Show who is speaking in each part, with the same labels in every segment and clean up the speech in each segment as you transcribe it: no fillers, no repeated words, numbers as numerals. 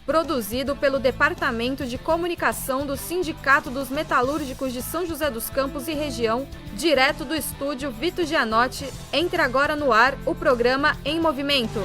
Speaker 1: Produzido pelo Departamento de Comunicação do Sindicato dos Metalúrgicos de São José dos Campos e região, direto do estúdio Vito Gianotti, entra agora no ar o programa Em Movimento.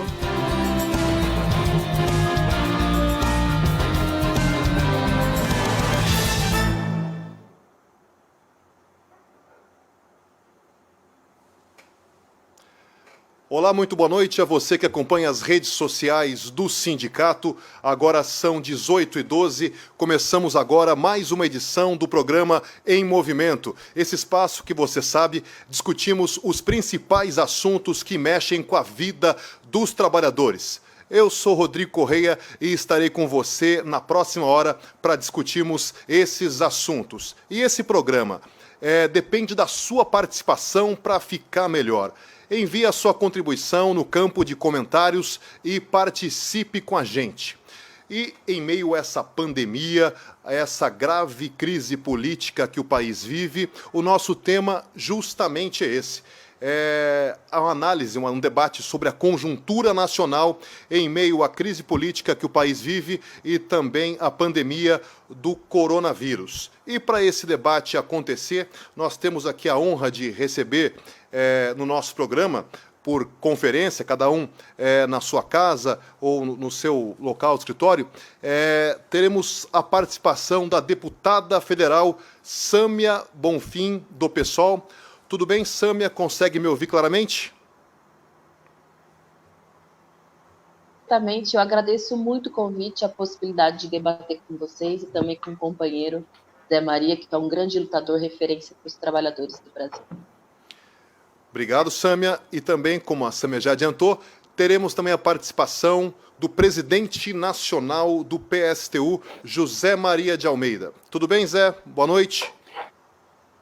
Speaker 2: Olá, muito boa noite a você que acompanha as redes sociais do sindicato. Agora são 18h12, começamos agora mais uma edição do programa Em Movimento. Esse espaço que você sabe, discutimos os principais assuntos que mexem com a vida dos trabalhadores. Eu sou Rodrigo Correia e estarei com você na próxima hora para discutirmos esses assuntos. E esse programa depende da sua participação para ficar melhor. Envie a sua contribuição no campo de comentários e participe com a gente. E em meio a essa pandemia, a essa grave crise política que o país vive, o nosso tema justamente é esse. É uma análise, um debate sobre a conjuntura nacional em meio à crise política que o país vive e também a pandemia do coronavírus. E para esse debate acontecer, nós temos aqui a honra de receber no nosso programa, por conferência, cada um na sua casa ou no seu local de escritório, teremos a participação da deputada federal Sâmia Bonfim, do PSOL. Tudo bem, Sâmia? Consegue me ouvir claramente?
Speaker 3: Exatamente, eu agradeço muito o convite, a possibilidade de debater com vocês e também com o companheiro Zé Maria, que é um grande lutador, referência para os trabalhadores do Brasil.
Speaker 2: Obrigado, Sâmia. E também, como a Sâmia já adiantou, teremos também a participação do presidente nacional do PSTU, José Maria de Almeida. Tudo bem, Zé? Boa noite.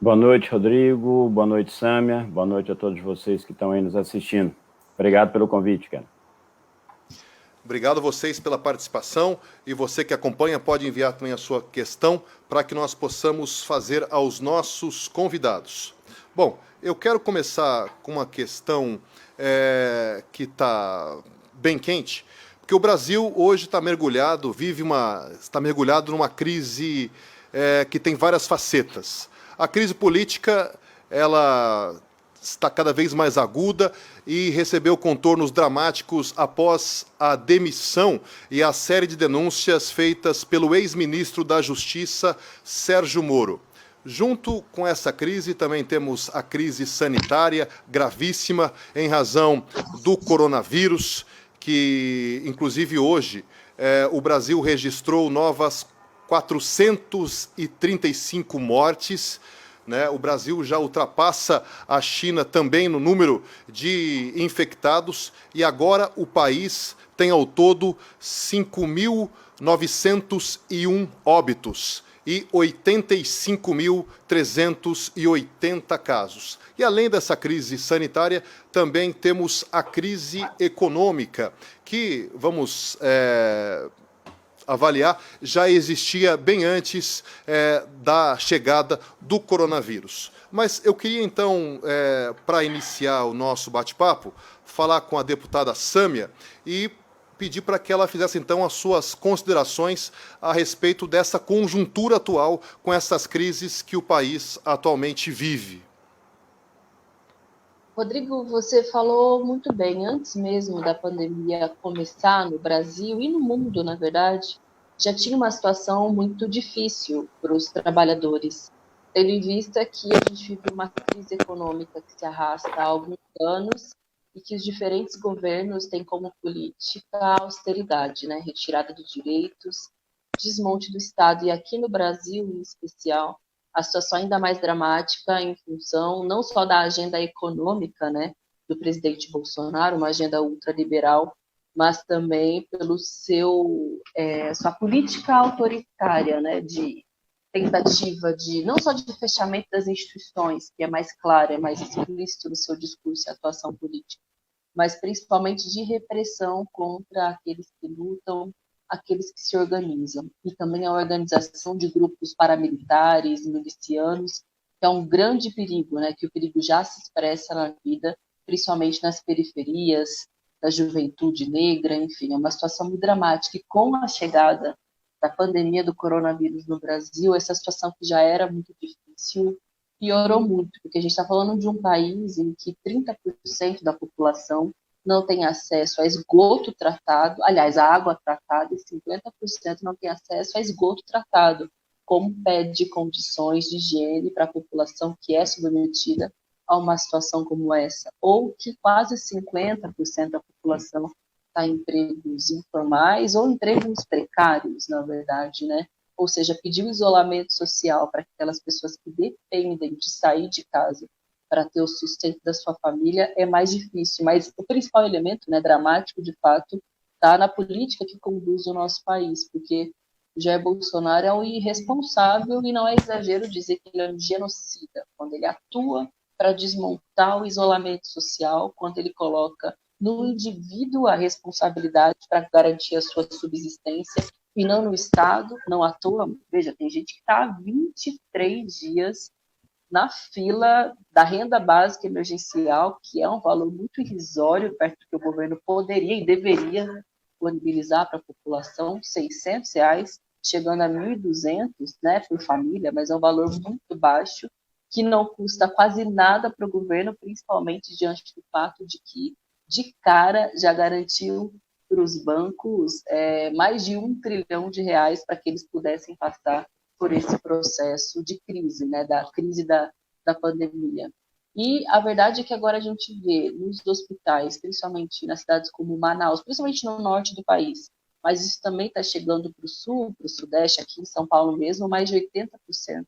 Speaker 4: Boa noite, Rodrigo. Boa noite, Sâmia. Boa noite a todos vocês que estão aí nos assistindo. Obrigado pelo convite, cara.
Speaker 2: Obrigado a vocês pela participação e você que acompanha pode enviar também a sua questão para que nós possamos fazer aos nossos convidados. Bom, eu quero começar com uma questão que está bem quente, porque o Brasil hoje está mergulhado, está mergulhado numa crise que tem várias facetas. A crise política, ela está cada vez mais aguda e recebeu contornos dramáticos após a demissão e a série de denúncias feitas pelo ex-ministro da Justiça, Sérgio Moro. Junto com essa crise, também temos a crise sanitária gravíssima em razão do coronavírus, que, inclusive, hoje, o Brasil registrou novas 435 mortes, né? O Brasil já ultrapassa a China também no número de infectados e agora o país tem ao todo 5.901 óbitos e 85.380 casos. E além dessa crise sanitária, também temos a crise econômica, que vamos avaliar, já existia bem antes da chegada do coronavírus. Mas eu queria, então, para iniciar o nosso bate-papo, falar com a deputada Sâmia e pedir para que ela fizesse, então, as suas considerações a respeito dessa conjuntura atual com essas crises que o país atualmente vive.
Speaker 3: Rodrigo, você falou muito bem, antes mesmo da pandemia começar no Brasil e no mundo, na verdade, já tinha uma situação muito difícil para os trabalhadores, tendo em vista que a gente vive uma crise econômica que se arrasta há alguns anos e que os diferentes governos têm como política a austeridade, né? Retirada de direitos, desmonte do Estado. E aqui no Brasil, em especial, a situação ainda mais dramática em função não só da agenda econômica, né, do presidente Bolsonaro, uma agenda ultraliberal, mas também pelo sua política autoritária, né, de tentativa de não só de fechamento das instituições, que é mais claro, é mais explícito no seu discurso e atuação política, mas principalmente de repressão contra aqueles que lutam, aqueles que se organizam, e também a organização de grupos paramilitares, milicianos, que é um grande perigo, né, que o perigo já se expressa na vida, principalmente nas periferias, da juventude negra, enfim, é uma situação muito dramática. E com a chegada da pandemia do coronavírus no Brasil, essa situação que já era muito difícil piorou muito, porque a gente está falando de um país em que 30% da população não tem acesso a esgoto tratado, aliás, a água tratada, e 50% não tem acesso a esgoto tratado, como pede condições de higiene para a população que é submetida a uma situação como essa, ou que quase 50% da população está em empregos informais ou empregos precários, na verdade, né? Ou seja, pedir o isolamento social para aquelas pessoas que dependem de sair de casa para ter o sustento da sua família é mais difícil. Mas o principal elemento, né, dramático, de fato, está na política que conduz o nosso país, porque Jair Bolsonaro é um irresponsável e não é exagero dizer que ele é um genocida, quando ele atua para desmontar o isolamento social, quando ele coloca no indivíduo a responsabilidade para garantir a sua subsistência e não no Estado, não à toa. Veja, tem gente que está há 23 dias na fila da renda básica emergencial, que é um valor muito irrisório, perto do que o governo poderia e deveria disponibilizar para a população, R$600, chegando a 1.200, né, por família, mas é um valor muito baixo, que não custa quase nada para o governo, principalmente diante do fato de que, de cara, já garantiu para os bancos mais de R$1 trilhão para que eles pudessem passar por esse processo de crise, né, da crise da pandemia. E a verdade é que agora a gente vê nos hospitais, principalmente nas cidades como Manaus, principalmente no norte do país, mas isso também está chegando para o sul, para o sudeste, aqui em São Paulo mesmo, mais de 80%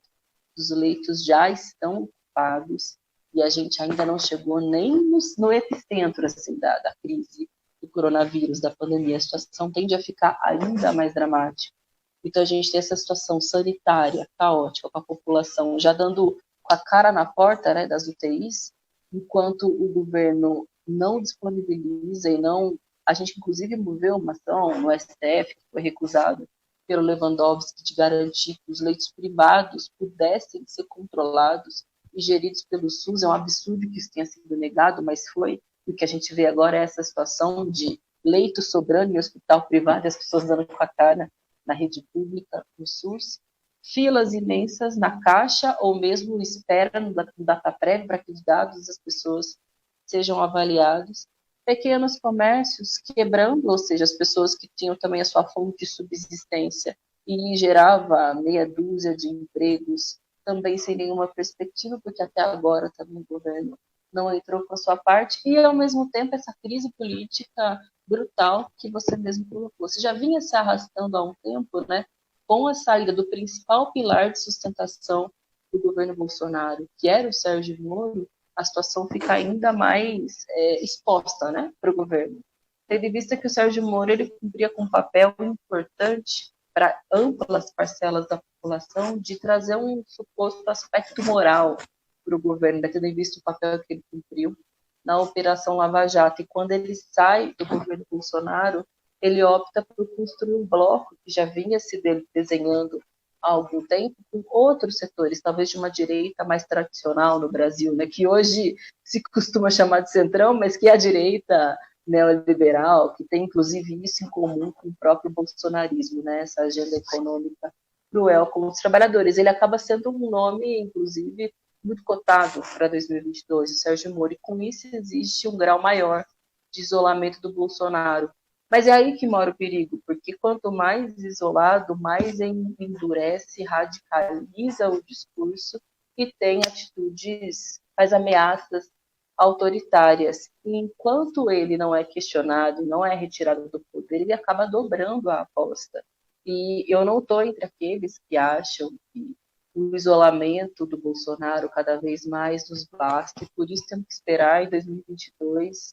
Speaker 3: dos leitos já estão ocupados e a gente ainda não chegou nem no epicentro assim, da crise do coronavírus, da pandemia. A situação tende a ficar ainda mais dramática. Então a gente tem essa situação sanitária caótica, com a população já dando com a cara na porta, né, das UTIs, enquanto o governo não disponibiliza e não... A gente, inclusive, moveu uma ação no STF, que foi recusado pelo Lewandowski, de garantir que os leitos privados pudessem ser controlados e geridos pelo SUS. É um absurdo que isso tenha sido negado, mas foi. O que a gente vê agora é essa situação de leito sobrando em hospital privado e as pessoas dando com a cara na rede pública, no SUS. Filas imensas na Caixa, ou mesmo espera no DataPrev para que os dados das pessoas sejam avaliados. Pequenos comércios quebrando, ou seja, as pessoas que tinham também a sua fonte de subsistência e gerava meia dúzia de empregos, também sem nenhuma perspectiva, porque até agora também o governo não entrou com a sua parte, e ao mesmo tempo essa crise política brutal que você mesmo colocou. Você já vinha se arrastando há um tempo, né, com a saída do principal pilar de sustentação do governo Bolsonaro, que era o Sérgio Moro. A situação fica ainda mais exposta, né, para o governo. Tendo em vista que o Sérgio Moro ele cumpria com um papel importante para amplas parcelas da população de trazer um suposto aspecto moral para o governo, tendo em vista o papel que ele cumpriu na Operação Lava Jato. E quando ele sai do governo Bolsonaro, ele opta por construir um bloco que já vinha se desenhando há algum tempo com outros setores, talvez de uma direita mais tradicional no Brasil, né, que hoje se costuma chamar de centrão, mas que é a direita neoliberal, que tem inclusive isso em comum com o próprio bolsonarismo, né, essa agenda econômica cruel com os trabalhadores. Ele acaba sendo um nome, inclusive, muito cotado para 2022, o Sérgio Moro, e com isso existe um grau maior de isolamento do Bolsonaro. Mas é aí que mora o perigo, porque quanto mais isolado, mais endurece, radicaliza o discurso e tem atitudes, faz ameaças autoritárias. E enquanto ele não é questionado, não é retirado do poder, ele acaba dobrando a aposta. E eu não estou entre aqueles que acham que o isolamento do Bolsonaro cada vez mais nos basta, e por isso temos que esperar em 2022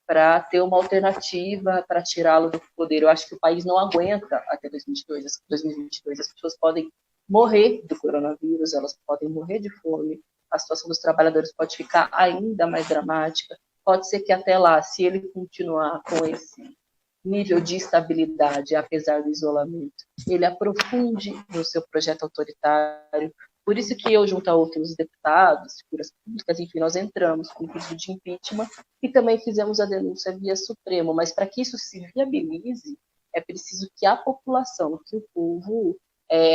Speaker 3: para ter uma alternativa para tirá-lo do poder. Eu acho que o país não aguenta até 2022. As pessoas podem morrer do coronavírus, elas podem morrer de fome, a situação dos trabalhadores pode ficar ainda mais dramática. Pode ser que até lá, se ele continuar com esse nível de estabilidade, apesar do isolamento, ele aprofunde no seu projeto autoritário. Por isso que eu, junto a outros deputados, figuras públicas, enfim, nós entramos com o pedido de impeachment e também fizemos a denúncia via Supremo. Mas para que isso se viabilize, é preciso que a população, que o povo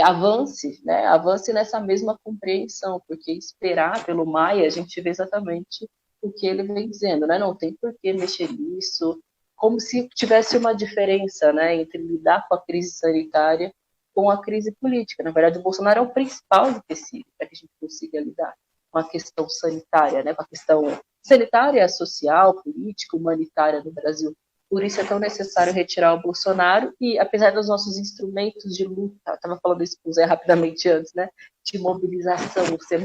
Speaker 3: avance, né? Avance nessa mesma compreensão, porque esperar pelo Maia, a gente vê exatamente o que ele vem dizendo, né? Não tem por que mexer nisso, como se tivesse uma diferença, né, entre lidar com a crise sanitária com a crise política. Na verdade, o Bolsonaro é o principal empecilho para que a gente consiga lidar com a questão sanitária, né, com a questão sanitária, social, política, humanitária no Brasil. Por isso é tão necessário retirar o Bolsonaro e, apesar dos nossos instrumentos de luta, estava falando isso com o Zé rapidamente antes, né, de mobilização serem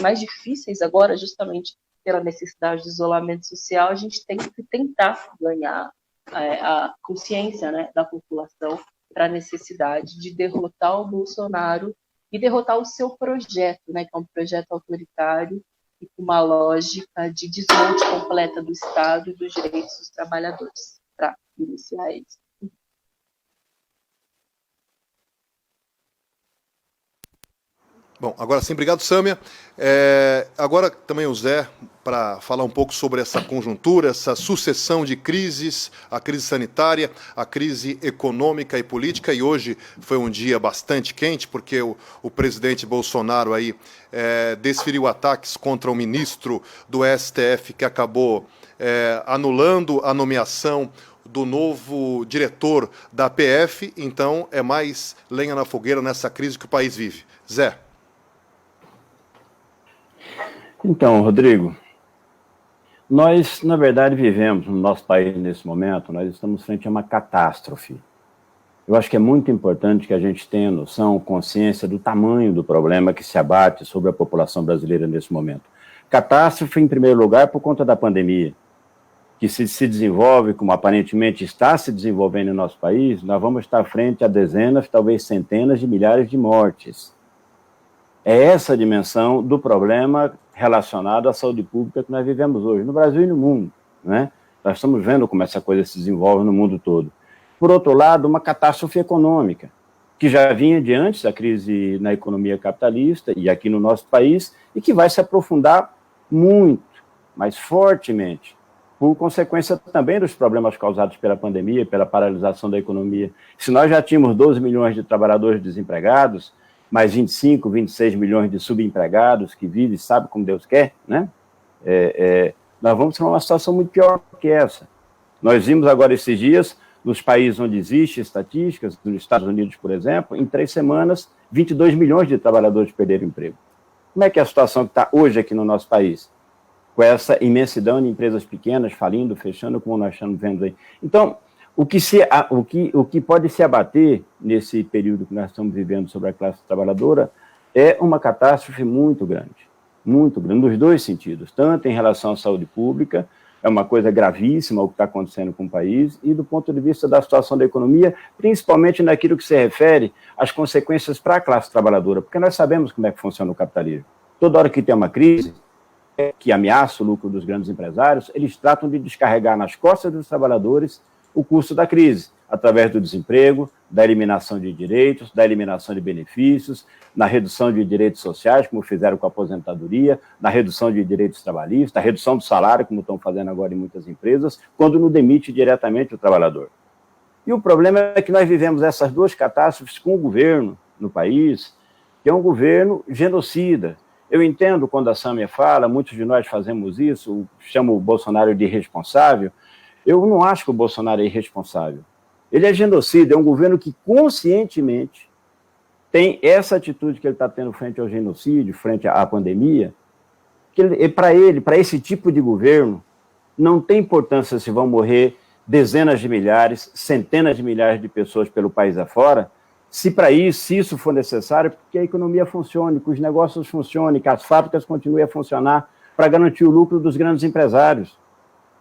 Speaker 3: mais difíceis agora, justamente pela necessidade de isolamento social, a gente tem que tentar ganhar a consciência, né, da população para a necessidade de derrotar o Bolsonaro e derrotar o seu projeto, né, que é um projeto autoritário e com uma lógica de desmonte completa do Estado e dos direitos dos trabalhadores, para iniciar isso.
Speaker 2: Bom, agora sim, obrigado, Sâmia. Agora também o Zé, para falar um pouco sobre essa conjuntura, essa sucessão de crises, a crise sanitária, a crise econômica e política, e hoje foi um dia bastante quente, porque o presidente Bolsonaro aí desferiu ataques contra o ministro do STF, que acabou anulando a nomeação do novo diretor da PF, então é mais lenha na fogueira nessa crise que o país vive. Zé.
Speaker 4: Então, Rodrigo, nós, na verdade, vivemos no nosso país nesse momento, nós estamos frente a uma catástrofe. Eu acho que é muito importante que a gente tenha noção, consciência do tamanho do problema que se abate sobre a população brasileira nesse momento. Catástrofe, em primeiro lugar, por conta da pandemia, que se desenvolve, como aparentemente está se desenvolvendo no nosso país, nós vamos estar frente a dezenas, talvez centenas de milhares de mortes. É essa a dimensão do problema relacionado à saúde pública que nós vivemos hoje, no Brasil e no mundo, né? Nós estamos vendo como essa coisa se desenvolve no mundo todo. Por outro lado, uma catástrofe econômica, que já vinha de antes da crise na economia capitalista e aqui no nosso país, e que vai se aprofundar muito, mas fortemente, por consequência também dos problemas causados pela pandemia, pela paralisação da economia. Se nós já tínhamos 12 milhões de trabalhadores desempregados, mais 25, 26 milhões de subempregados que vivem, sabe como Deus quer, né? Nós vamos ter uma situação muito pior que essa. Nós vimos agora esses dias, nos países onde existem estatísticas, nos Estados Unidos, por exemplo, em 3 semanas, 22 milhões de trabalhadores perderam emprego. Como é que é a situação que está hoje aqui no nosso país? Com essa imensidão de empresas pequenas falindo, fechando, como nós estamos vendo aí. Então, o que pode se abater nesse período que nós estamos vivendo sobre a classe trabalhadora é uma catástrofe muito grande, nos dois sentidos, tanto em relação à saúde pública, é uma coisa gravíssima o que está acontecendo com o país, e do ponto de vista da situação da economia, principalmente naquilo que se refere às consequências para a classe trabalhadora, porque nós sabemos como é que funciona o capitalismo. Toda hora que tem uma crise que ameaça o lucro dos grandes empresários, eles tratam de descarregar nas costas dos trabalhadores o custo da crise, através do desemprego, da eliminação de direitos, da eliminação de benefícios, na redução de direitos sociais, como fizeram com a aposentadoria, na redução de direitos trabalhistas, na redução do salário, como estão fazendo agora em muitas empresas, quando não demite diretamente o trabalhador. E o problema é que nós vivemos essas duas catástrofes com o governo no país, que é um governo genocida. Eu entendo quando a Sâmia fala, muitos de nós fazemos isso, chamam o Bolsonaro de irresponsável. Eu não acho que o Bolsonaro é irresponsável. Ele é genocida, é um governo que conscientemente tem essa atitude que ele está tendo frente ao genocídio, frente à pandemia, que para esse tipo de governo, não tem importância se vão morrer dezenas de milhares, centenas de milhares de pessoas pelo país afora, se isso for necessário, que a economia funcione, que os negócios funcionem, que as fábricas continuem a funcionar para garantir o lucro dos grandes empresários.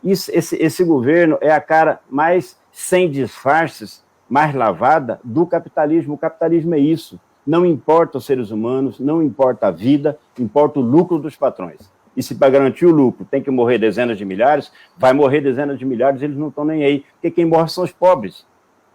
Speaker 4: Esse governo é a cara mais sem disfarces, mais lavada do capitalismo. O capitalismo é isso. Não importa os seres humanos, não importa a vida, importa o lucro dos patrões. E se para garantir o lucro tem que morrer dezenas de milhares, vai morrer dezenas de milhares, eles não estão nem aí, porque quem morre são os pobres.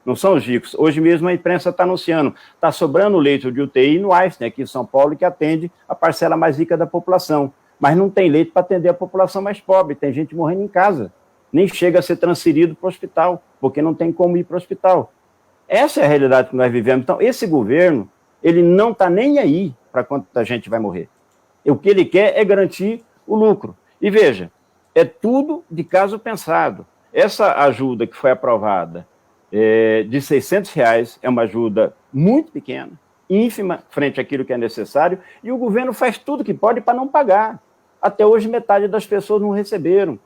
Speaker 4: não são os ricos. Hoje mesmo a imprensa está anunciando, está sobrando leito de UTI no Einstein, aqui em São Paulo, que atende a parcela mais rica da população. Mas não tem leito para atender a população mais pobre, tem gente morrendo em casa. Nem chega a ser transferido para o hospital, porque não tem como ir para o hospital. Essa é a realidade que nós vivemos. Então, esse governo, ele não está nem aí para quanta gente vai morrer. E o que ele quer é garantir o lucro. E veja, é tudo de caso pensado. Essa ajuda que foi aprovada de R$600 é uma ajuda muito pequena, ínfima, frente àquilo que é necessário, e o governo faz tudo que pode para não pagar. Até hoje, metade das pessoas não receberam.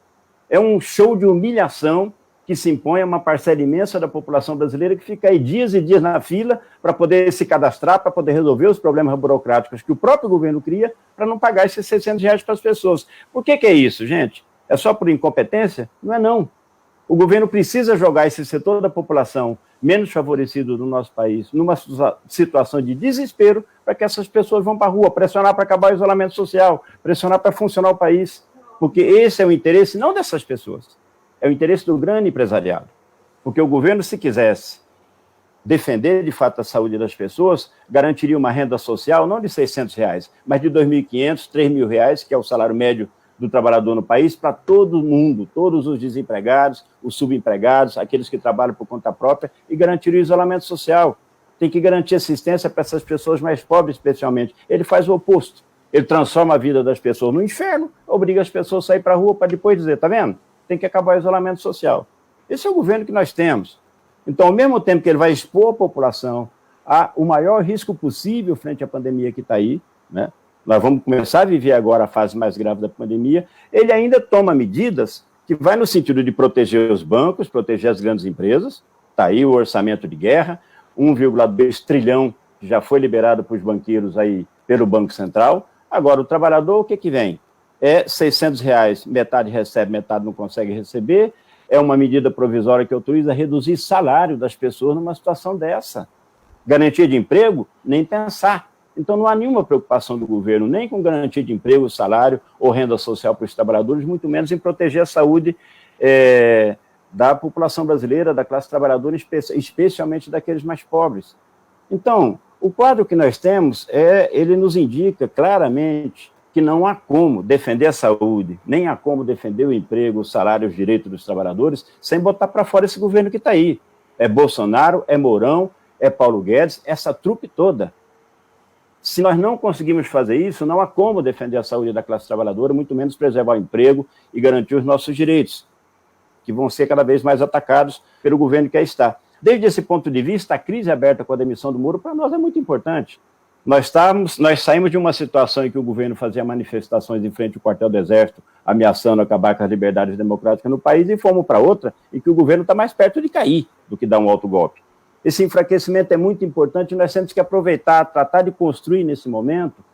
Speaker 4: É um show de humilhação que se impõe a uma parcela imensa da população brasileira que fica aí dias e dias na fila para poder se cadastrar, para poder resolver os problemas burocráticos que o próprio governo cria para não pagar esses R$600 para as pessoas. Por que é isso, gente? É só por incompetência? Não é não. O governo precisa jogar esse setor da população menos favorecido do nosso país numa situação de desespero para que essas pessoas vão para a rua, pressionar para acabar o isolamento social, pressionar para funcionar o país. Porque esse é o interesse não dessas pessoas, é o interesse do grande empresariado. Porque o governo, se quisesse defender, de fato, a saúde das pessoas, garantiria uma renda social, não de R$600, mas de R$2.500, R$3.000, que é o salário médio do trabalhador no país, para todo mundo, todos os desempregados, os subempregados, aqueles que trabalham por conta própria, e garantiria o isolamento social. Tem que garantir assistência para essas pessoas mais pobres, especialmente. Ele faz o oposto. Ele transforma a vida das pessoas no inferno, obriga as pessoas a sair para a rua para depois dizer, tá vendo? Tem que acabar o isolamento social. Esse é o governo que nós temos. Então, ao mesmo tempo que ele vai expor a população a o maior risco possível frente à pandemia que está aí, né? Nós vamos começar a viver agora a fase mais grave da pandemia, ele ainda toma medidas que vai no sentido de proteger os bancos, proteger as grandes empresas, está aí o orçamento de guerra, 1,2 trilhão que já foi liberado para os banqueiros aí pelo Banco Central. Agora, o trabalhador, o que vem? É R$600, metade recebe, metade não consegue receber, é uma medida provisória que autoriza reduzir salário das pessoas numa situação dessa. Garantia de emprego? Nem pensar. Então, não há nenhuma preocupação do governo, nem com garantia de emprego, salário ou renda social para os trabalhadores, muito menos em proteger a saúde da população brasileira, da classe trabalhadora, especialmente daqueles mais pobres. Então, o quadro que nós temos, ele nos indica claramente que não há como defender a saúde, nem há como defender o emprego, o salário, os direitos dos trabalhadores, sem botar para fora esse governo que está aí. É Bolsonaro, é Mourão, é Paulo Guedes, essa trupe toda. Se nós não conseguimos fazer isso, não há como defender a saúde da classe trabalhadora, muito menos preservar o emprego e garantir os nossos direitos, que vão ser cada vez mais atacados pelo governo que aí está. Desde esse ponto de vista, a crise aberta com a demissão do Moro, para nós é muito importante. Nós saímos de uma situação em que o governo fazia manifestações em frente ao quartel do Exército, ameaçando acabar com as liberdades democráticas no país, e fomos para outra em que o governo está mais perto de cair do que dar um alto golpe. Esse enfraquecimento é muito importante e nós temos que aproveitar, tratar de construir nesse momento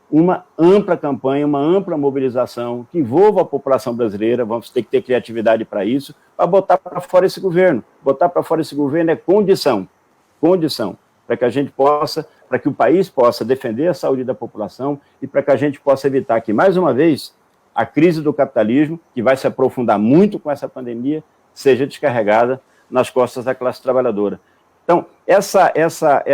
Speaker 4: uma ampla campanha, uma ampla mobilização que envolva a população brasileira. Vamos ter que ter criatividade para isso, para botar para fora esse governo. Botar para fora esse governo é condição, para que a gente possa, para que o país possa defender a saúde da população e para que a gente possa evitar que, mais uma vez, a crise do capitalismo, que vai se aprofundar muito com essa pandemia, seja descarregada nas costas da classe trabalhadora. Então,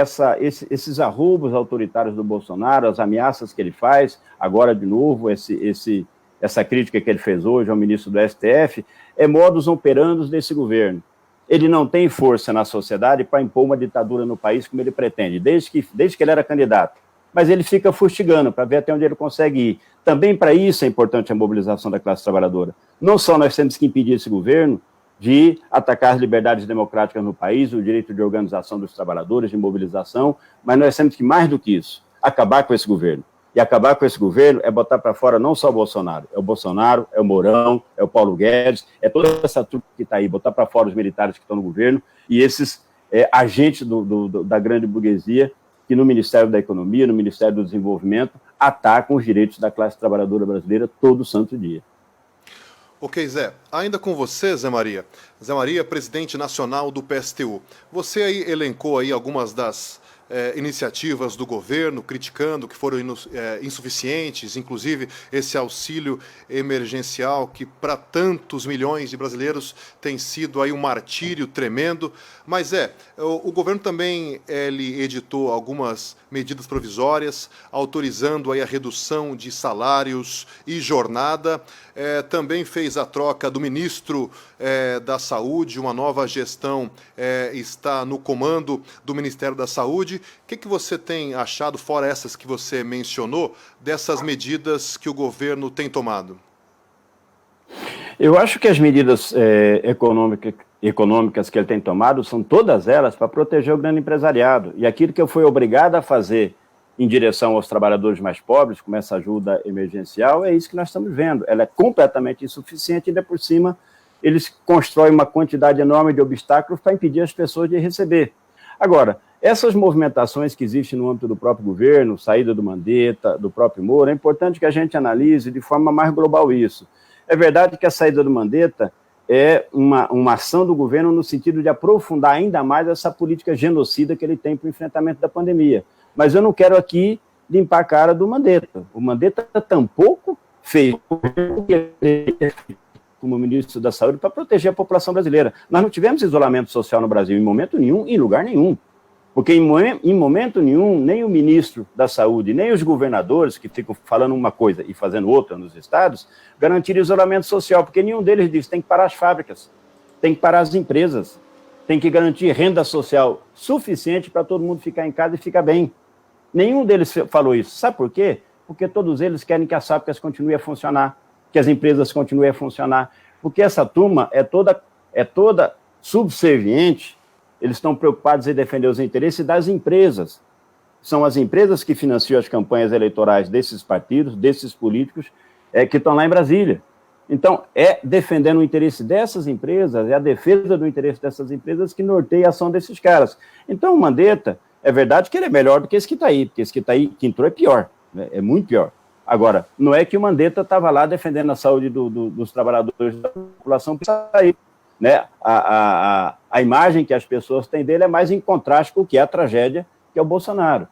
Speaker 4: esses arroubos autoritários do Bolsonaro, as ameaças que ele faz, agora de novo, essa crítica que ele fez hoje ao ministro do STF, é modus operandi desse governo. Ele não tem força na sociedade para impor uma ditadura no país como ele pretende, desde que ele era candidato. Mas ele fica fustigando para ver até onde ele consegue ir. Também para isso é importante a mobilização da classe trabalhadora. Não só nós temos que impedir esse governo de atacar as liberdades democráticas no país, o direito de organização dos trabalhadores, de mobilização, mas nós temos que, mais do que isso, acabar com esse governo. E acabar com esse governo é botar para fora não só o Bolsonaro, é o Mourão, é o Paulo Guedes, é toda essa trupe que está aí, botar para fora os militares que estão no governo e esses agentes da grande burguesia que no Ministério da Economia, no Ministério do Desenvolvimento, atacam os direitos da classe trabalhadora brasileira todo santo dia.
Speaker 2: Ok, Zé. Ainda com você, Zé Maria. Zé Maria, presidente nacional do PSTU. Você aí elencou aí algumas das iniciativas do governo, criticando que foram insuficientes, inclusive esse auxílio emergencial que para tantos milhões de brasileiros tem sido aí um martírio tremendo. Mas o governo também ele editou algumas medidas provisórias, autorizando aí a redução de salários e jornada. Também fez a troca do ministro da Saúde, uma nova gestão está no comando do Ministério da Saúde. O que você tem achado, fora essas que você mencionou, dessas medidas que o governo tem tomado?
Speaker 4: Eu acho que as medidas econômicas que ele tem tomado são todas elas para proteger o grande empresariado. E aquilo que eu fui obrigado a fazer em direção aos trabalhadores mais pobres, com essa ajuda emergencial, é isso que nós estamos vendo. Ela é completamente insuficiente e, ainda por cima, eles constroem uma quantidade enorme de obstáculos para impedir as pessoas de receber. Agora, essas movimentações que existem no âmbito do próprio governo, saída do Mandetta, do próprio Moro, é importante que a gente analise de forma mais global isso. É verdade que a saída do Mandetta é uma ação do governo no sentido de aprofundar ainda mais essa política genocida que ele tem para o enfrentamento da pandemia. Mas eu não quero aqui limpar a cara do Mandetta. O Mandetta tampouco fez o que ele como ministro da Saúde para proteger a população brasileira. Nós não tivemos isolamento social no Brasil em momento nenhum, em lugar nenhum. Porque em momento nenhum, nem o ministro da Saúde, nem os governadores, que ficam falando uma coisa e fazendo outra nos estados, garantiram isolamento social, porque nenhum deles diz tem que parar as fábricas, tem que parar as empresas, tem que garantir renda social suficiente para todo mundo ficar em casa e ficar bem. Nenhum deles falou isso. Sabe por quê? Porque todos eles querem que as fábricas continuem a funcionar, que as empresas continuem a funcionar, porque essa turma é toda subserviente. Eles estão preocupados em defender os interesses das empresas. São as empresas que financiam as campanhas eleitorais desses partidos, desses políticos, que estão lá em Brasília. Então, é defendendo o interesse dessas empresas, é a defesa do interesse dessas empresas que norteia a ação desses caras. Então, o Mandetta, é verdade que ele é melhor do que esse que está aí, porque esse que está aí, que entrou, é pior, né? É muito pior. Agora, não é que o Mandetta estava lá defendendo a saúde dos trabalhadores da população para sair. Né? A imagem que as pessoas têm dele é mais em contraste com o que é a tragédia, que é o Bolsonaro.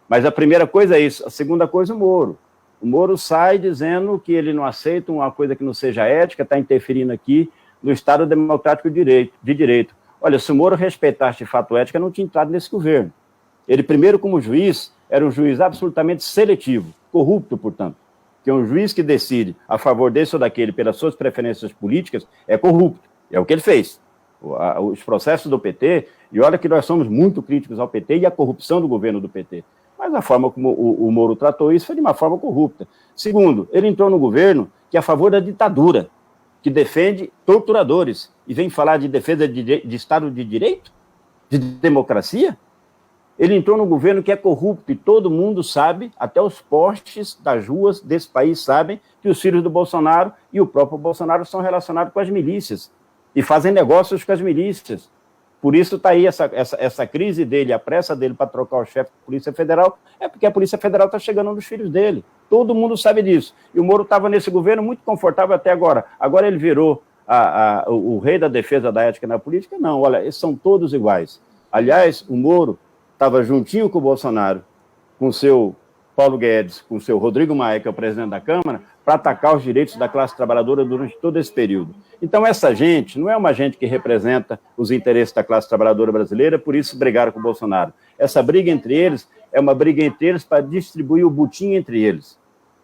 Speaker 4: Mas a primeira coisa é isso. A segunda coisa é o Moro. O Moro sai dizendo que ele não aceita uma coisa que não seja ética, está interferindo aqui no Estado Democrático de Direito. Olha, se o Moro respeitasse de fato ética, não tinha entrado nesse governo. Ele, primeiro, como juiz, era um juiz absolutamente seletivo, corrupto, portanto. Que um juiz que decide a favor desse ou daquele pelas suas preferências políticas é corrupto. É o que ele fez. Os processos do PT, e olha que nós somos muito críticos ao PT e à corrupção do governo do PT. Mas a forma como o Moro tratou isso foi de uma forma corrupta. Segundo, ele entrou no governo que é a favor da ditadura, que defende torturadores, e vem falar de defesa de Estado de Direito, de democracia. Ele entrou no governo que é corrupto, e todo mundo sabe, até os postes das ruas desse país sabem, que os filhos do Bolsonaro e o próprio Bolsonaro são relacionados com as milícias, e fazem negócios com as milícias. Por isso está aí essa crise dele, a pressa dele para trocar o chefe da Polícia Federal, é porque a Polícia Federal está chegando nos filhos dele. Todo mundo sabe disso. E o Moro estava nesse governo muito confortável até agora. Agora ele virou o rei da defesa da ética na política? Não, olha, eles são todos iguais. Aliás, o Moro estava juntinho com o Bolsonaro, com o seu Paulo Guedes, com o seu Rodrigo Maia, que é o presidente da Câmara, para atacar os direitos da classe trabalhadora durante todo esse período. Então, essa gente não é uma gente que representa os interesses da classe trabalhadora brasileira, por isso brigaram com o Bolsonaro. Essa briga entre eles é uma briga entre eles para distribuir o butim entre eles.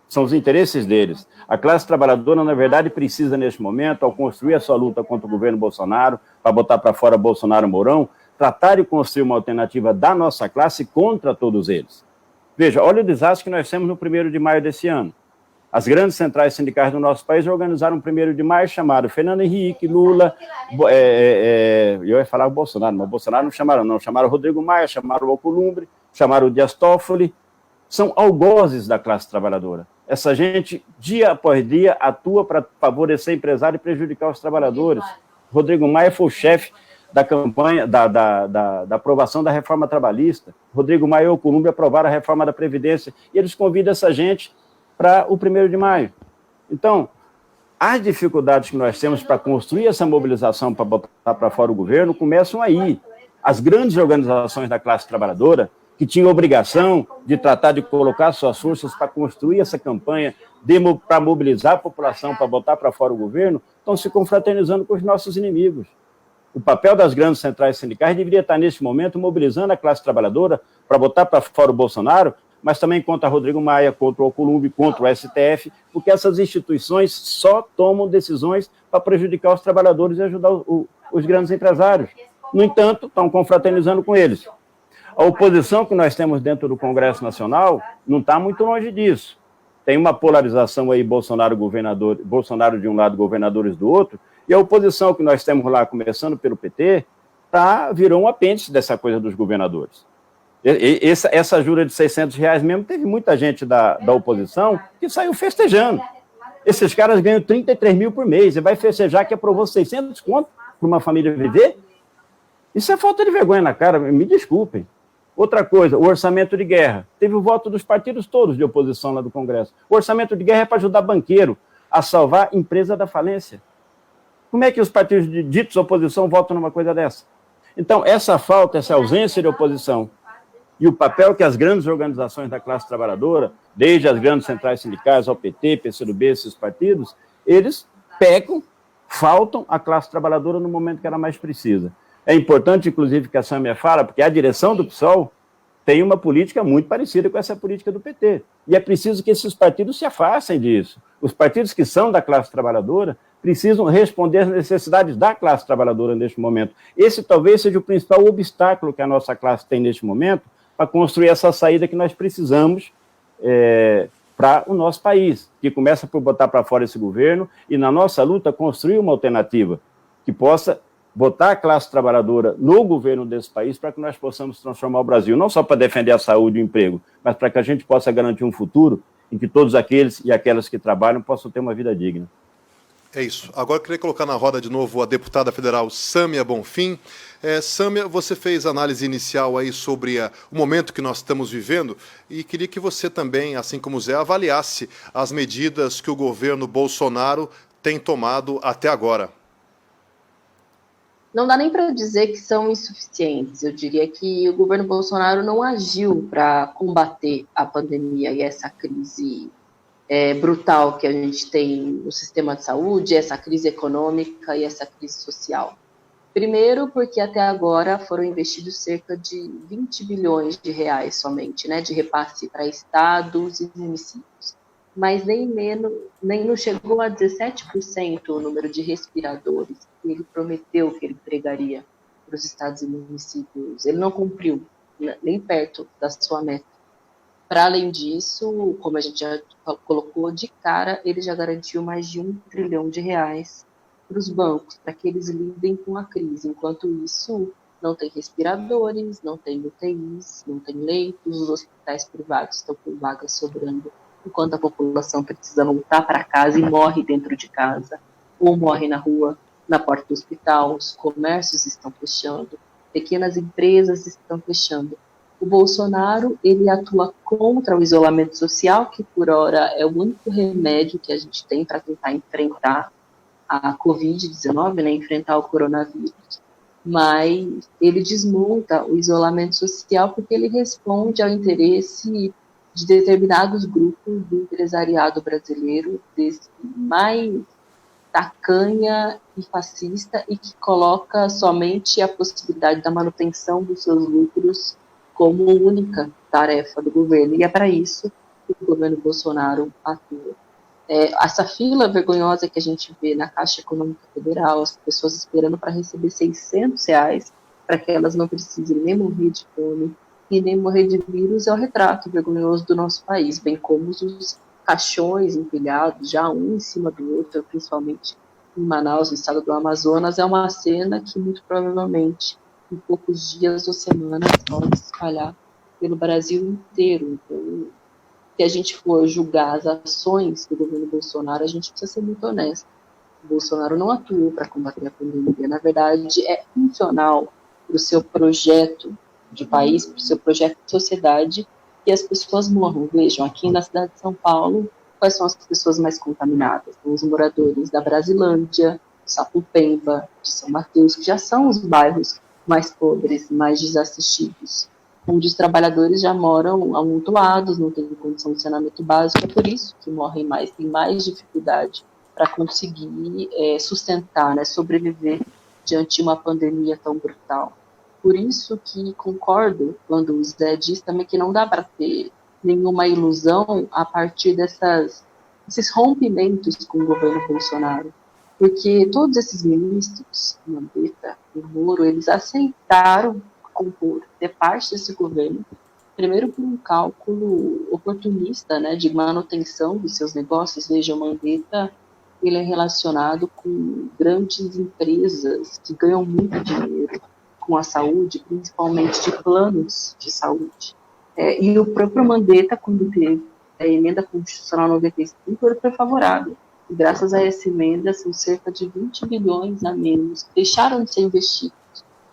Speaker 4: São os interesses deles. A classe trabalhadora, na verdade, precisa, neste momento, ao construir a sua luta contra o governo Bolsonaro, para botar para fora Bolsonaro e Mourão, tratar de construir uma alternativa da nossa classe contra todos eles. Veja, olha o desastre que nós temos no 1º de maio desse ano. As grandes centrais sindicais do nosso país organizaram o 1º de maio, chamaram Fernando Henrique, Lula, eu ia falar o Bolsonaro, mas o Bolsonaro não chamaram Rodrigo Maia, chamaram o Alcolumbre, chamaram o Dias Toffoli. São algozes da classe trabalhadora. Essa gente, dia após dia, atua para favorecer empresário e prejudicar os trabalhadores. Rodrigo Maia foi o chefe da campanha, da aprovação da reforma trabalhista. Rodrigo Maia e o Alcolumbre aprovaram a reforma da Previdência, e eles convidam essa gente para o 1º de maio. Então, as dificuldades que nós temos para construir essa mobilização para botar para fora o governo começam aí. As grandes organizações da classe trabalhadora, que tinha obrigação de tratar de colocar suas forças para construir essa campanha, para mobilizar a população, para botar para fora o governo, estão se confraternizando com os nossos inimigos. O papel das grandes centrais sindicais deveria estar, neste momento, mobilizando a classe trabalhadora para botar para fora o Bolsonaro, mas também contra Rodrigo Maia, contra o Alcolumbre, contra o STF, porque essas instituições só tomam decisões para prejudicar os trabalhadores e ajudar os grandes empresários. No entanto, estão confraternizando com eles. A oposição que nós temos dentro do Congresso Nacional não está muito longe disso. Tem uma polarização aí, Bolsonaro de um lado, governadores do outro, e a oposição que nós temos lá, começando pelo PT, virou um apêndice dessa coisa dos governadores. Essa ajuda de R$600 mesmo, teve muita gente da oposição que saiu festejando. Esses caras ganham 33 mil por mês, e vai festejar que aprovou 600 conto para uma família viver? Isso é falta de vergonha na cara, me desculpem. Outra coisa, o orçamento de guerra. Teve o voto dos partidos todos de oposição lá do Congresso. O orçamento de guerra é para ajudar banqueiro a salvar empresa da falência. Como é que os partidos de ditos oposição votam numa coisa dessa? Então, essa falta, essa ausência de oposição e o papel que as grandes organizações da classe trabalhadora, desde as grandes centrais sindicais ao PT, PCdoB, esses partidos, eles pecam, faltam à classe trabalhadora no momento que ela mais precisa. É importante, inclusive, que a Sâmia fala, porque a direção do PSOL tem uma política muito parecida com essa política do PT. E é preciso que esses partidos se afastem disso. Os partidos que são da classe trabalhadora precisam responder às necessidades da classe trabalhadora neste momento. Esse talvez seja o principal obstáculo que a nossa classe tem neste momento para construir essa saída que nós precisamos para o nosso país, que começa por botar para fora esse governo e, na nossa luta, construir uma alternativa que possa botar a classe trabalhadora no governo desse país para que nós possamos transformar o Brasil, não só para defender a saúde e o emprego, mas para que a gente possa garantir um futuro em que todos aqueles e aquelas que trabalham possam ter uma vida digna.
Speaker 2: É isso. Agora eu queria colocar na roda de novo a deputada federal Sâmia Bonfim. Sâmia, você fez análise inicial aí sobre o momento que nós estamos vivendo e queria que você também, assim como o Zé, avaliasse as medidas que o governo Bolsonaro tem tomado até agora.
Speaker 3: Não dá nem para dizer que são insuficientes. Eu diria que o governo Bolsonaro não agiu para combater a pandemia e essa crise brutal que a gente tem no sistema de saúde, essa crise econômica e essa crise social. Primeiro, porque até agora foram investidos cerca de 20 bilhões de reais somente, né, de repasse para estados e municípios. Mas nem não chegou a 17% o número de respiradores que ele prometeu que ele entregaria para os estados e municípios. Ele não cumpriu, nem perto da sua meta. Para além disso, como a gente já colocou de cara, ele já garantiu mais de R$1 trilhão para os bancos, para que eles lidem com a crise. Enquanto isso, não tem respiradores, não tem UTIs, não tem leitos, os hospitais privados estão com vagas sobrando, enquanto a população precisa voltar para casa e morre dentro de casa, ou morre na rua, na porta do hospital, os comércios estão fechando, pequenas empresas estão fechando. O Bolsonaro, ele atua contra o isolamento social, que por hora é o único remédio que a gente tem para tentar enfrentar a Covid-19, né, enfrentar o coronavírus. Mas ele desmonta o isolamento social porque ele responde ao interesse de determinados grupos do empresariado brasileiro, desse mais tacanha e fascista, e que coloca somente a possibilidade da manutenção dos seus lucros como única tarefa do governo. E é para isso que o governo Bolsonaro atua. Essa fila vergonhosa que a gente vê na Caixa Econômica Federal, as pessoas esperando para receber R$600, para que elas não precisem nem morrer de fome e nem morrer de vírus, é o retrato vergonhoso do nosso país, bem como os caixões empilhados, já um em cima do outro, principalmente em Manaus, no estado do Amazonas. É uma cena que muito provavelmente em poucos dias ou semanas pode se espalhar pelo Brasil inteiro. Então, se a gente for julgar as ações do governo Bolsonaro, a gente precisa ser muito honesto. O Bolsonaro não atuou para combater a pandemia. Na verdade, é funcional para o seu projeto de país, para o seu projeto de sociedade, que as pessoas morram. Vejam, aqui na cidade de São Paulo, quais são as pessoas mais contaminadas? São os moradores da Brasilândia, Sapopemba, de São Mateus, que já são os bairros mais pobres, mais desassistidos. onde os trabalhadores já moram amontoados, não têm condição de saneamento básico, é por isso que morrem mais, tem mais dificuldade para conseguir sustentar, né, sobreviver diante de uma pandemia tão brutal. Por isso que concordo quando o Zé diz também que não dá para ter nenhuma ilusão a partir desses rompimentos com o governo Bolsonaro. Porque todos esses ministros, Mandetta e Moro, eles aceitaram compor, ter parte desse governo, primeiro por um cálculo oportunista, né, de manutenção dos seus negócios. Veja, o Mandetta, ele é relacionado com grandes empresas que ganham muito dinheiro com a saúde, principalmente de planos de saúde. E o próprio Mandetta, quando teve a emenda constitucional 95, ele foi favorável. E graças a essa emenda, são cerca de 20 bilhões a menos que deixaram de ser investidos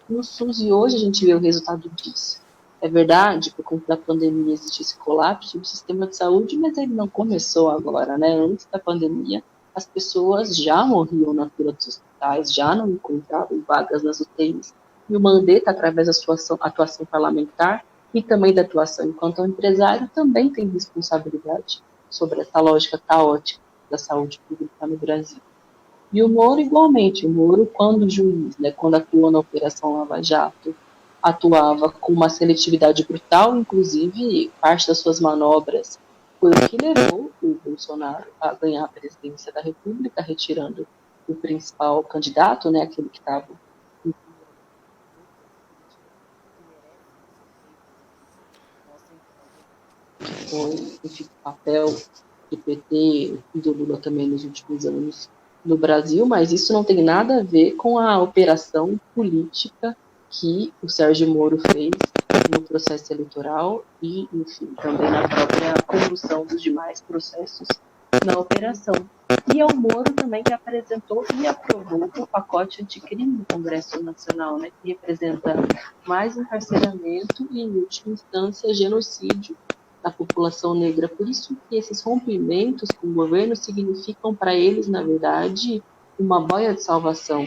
Speaker 3: no SUS, e hoje a gente vê o resultado disso. É verdade, por conta da pandemia existe esse colapso do sistema de saúde, mas ele não começou agora, né? Antes da pandemia, as pessoas já morriam na fila dos hospitais, já não encontravam vagas nas UTIs. E o Mandetta, através da sua atuação parlamentar e também da atuação enquanto empresário, também tem responsabilidade sobre essa lógica caótica da saúde pública no Brasil. E o Moro, igualmente, o Moro, quando juiz, né, quando atuou na Operação Lava Jato, atuava com uma seletividade brutal, inclusive parte das suas manobras foi o que levou o Bolsonaro a ganhar a presidência da República, retirando o principal candidato, né, aquele que estava foi, enfim, o papel do PT e do Lula também nos últimos anos no Brasil, mas isso não tem nada a ver com a operação política que o Sérgio Moro fez no processo eleitoral e, enfim, também na própria condução dos demais processos na operação. E é o Moro também que apresentou e aprovou o pacote anticrime do Congresso Nacional, né, que representa mais encarceramento e, em última instância, genocídio da população negra. Por isso que esses rompimentos com o governo significam para eles, na verdade, uma boia de salvação.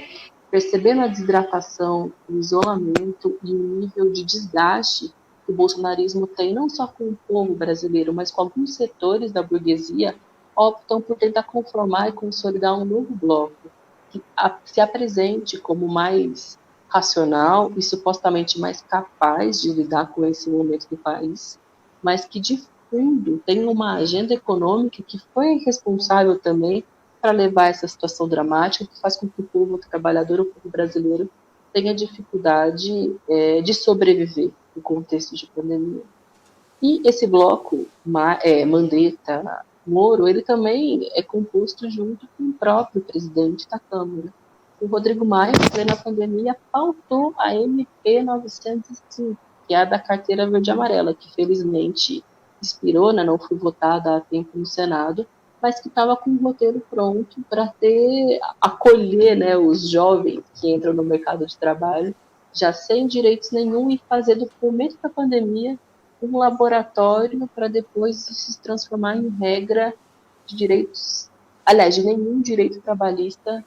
Speaker 3: Percebendo a desidratação, o isolamento e o nível de desgaste que o bolsonarismo tem, não só com o povo brasileiro, mas com alguns setores da burguesia, optam por tentar conformar e consolidar um novo bloco que se apresente como mais racional e supostamente mais capaz de lidar com esse momento do país, mas que, de fundo, tem uma agenda econômica que foi responsável também para levar essa situação dramática, que faz com que o povo trabalhador, o povo brasileiro, tenha dificuldade de sobreviver no contexto de pandemia. E esse bloco, Mandetta, Moro, ele também é composto junto com o próprio presidente da Câmara. O Rodrigo Maia, em plena pandemia, pautou a MP 905, que é a da carteira verde-amarela, que felizmente expirou, né, não foi votada a tempo no Senado, mas que estava com o roteiro pronto para acolher, né, os jovens que entram no mercado de trabalho, já sem direitos nenhum, e fazer do momento da pandemia um laboratório para depois se transformar em regra de direitos, aliás, de nenhum direito trabalhista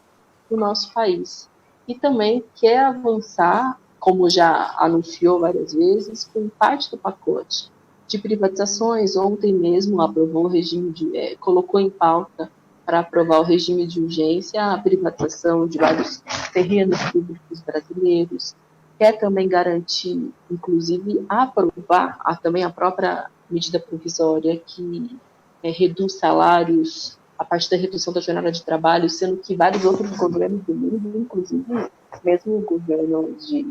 Speaker 3: no nosso país. E também quer avançar, como já anunciou várias vezes, com parte do pacote de privatizações. Ontem mesmo aprovou o regime colocou em pauta para aprovar o regime de urgência a privatização de vários terrenos públicos brasileiros. Quer também garantir, inclusive, aprovar também a própria medida provisória que reduz salários a partir da redução da jornada de trabalho, sendo que vários outros governos do mundo, inclusive mesmo governos de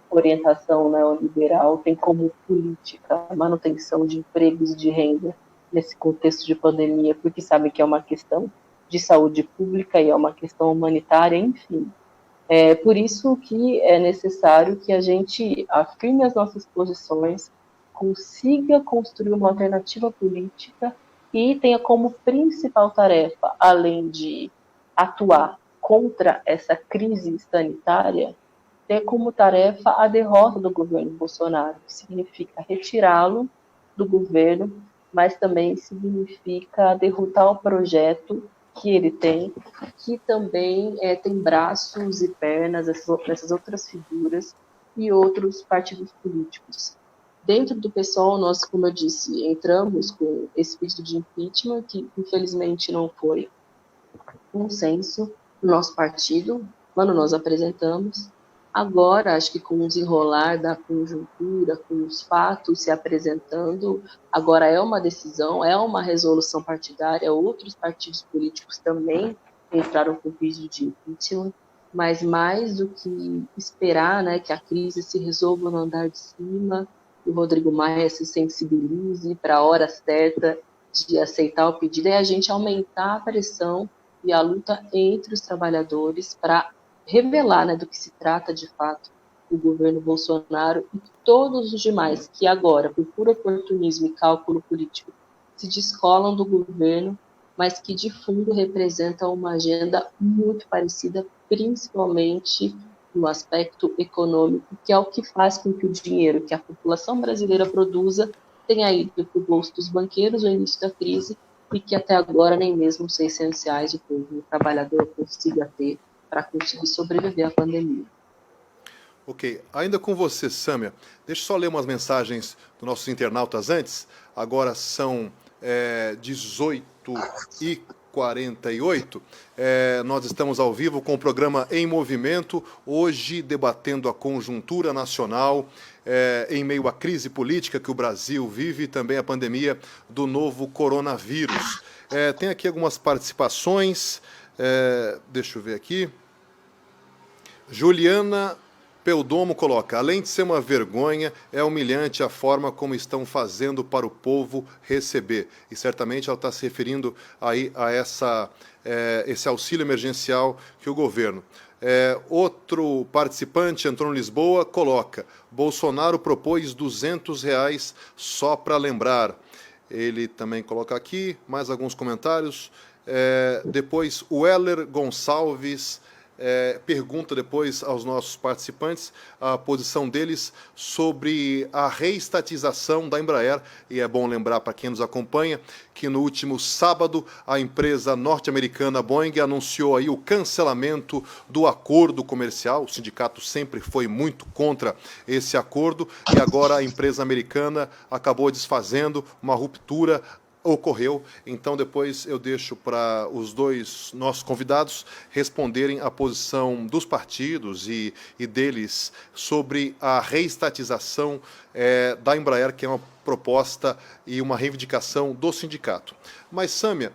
Speaker 3: orientação neoliberal, tem como política a manutenção de empregos e de renda nesse contexto de pandemia, porque sabe que é uma questão de saúde pública e é uma questão humanitária, enfim. É por isso que é necessário que a gente afirme as nossas posições, consiga construir uma alternativa política e tenha como principal tarefa, além de atuar contra essa crise sanitária, ter como tarefa a derrota do governo Bolsonaro, que significa retirá-lo do governo, mas também significa derrotar o projeto que ele tem, que também tem braços e pernas, essas outras figuras e outros partidos políticos. Dentro do PSOL, nós, como eu disse, entramos com esse pedido de impeachment, que infelizmente não foi consenso no nosso partido, quando nós apresentamos. Agora, acho que com o desenrolar da conjuntura, com os fatos se apresentando, agora é uma decisão, é uma resolução partidária, outros partidos políticos também entraram com pedido de impeachment, mas mais do que esperar, né, que a crise se resolva no andar de cima, que o Rodrigo Maia se sensibilize para a hora certa de aceitar o pedido, é a gente aumentar a pressão e a luta entre os trabalhadores para revelar, né, do que se trata de fato o governo Bolsonaro e todos os demais que agora, por puro oportunismo e cálculo político, se descolam do governo, mas que de fundo representam uma agenda muito parecida, principalmente no aspecto econômico, que é o que faz com que o dinheiro que a população brasileira produza tenha ido para o bolso dos banqueiros no início da crise e que até agora nem mesmo os R$600 o povo trabalhador consiga ter para conseguir sobreviver à pandemia.
Speaker 2: Ok, ainda com você, Sâmia, deixa eu só ler umas mensagens dos nossos internautas antes. Agora são 18h48. Nós estamos ao vivo com o programa Em Movimento, hoje debatendo a conjuntura nacional em meio à crise política que o Brasil vive e também a pandemia do novo coronavírus. Tem aqui algumas participações, deixa eu ver aqui. Juliana Peldomo coloca: além de ser uma vergonha, é humilhante a forma como estão fazendo para o povo receber. E certamente ela está se referindo aí a esse auxílio emergencial que o governo. Outro participante, Antônio Lisboa, coloca: Bolsonaro propôs R$200 só para lembrar. Ele também coloca aqui mais alguns comentários. Depois, o Heller Gonçalves pergunta depois aos nossos participantes a posição deles sobre a reestatização da Embraer. E é bom lembrar para quem nos acompanha que no último sábado a empresa norte-americana Boeing anunciou aí o cancelamento do acordo comercial. O sindicato sempre foi muito contra esse acordo e agora a empresa americana acabou desfazendo, uma ruptura ocorreu. Então depois eu deixo para os dois nossos convidados responderem a posição dos partidos e deles sobre a reestatização da Embraer, que é uma proposta e uma reivindicação do sindicato. Mas, Sâmia,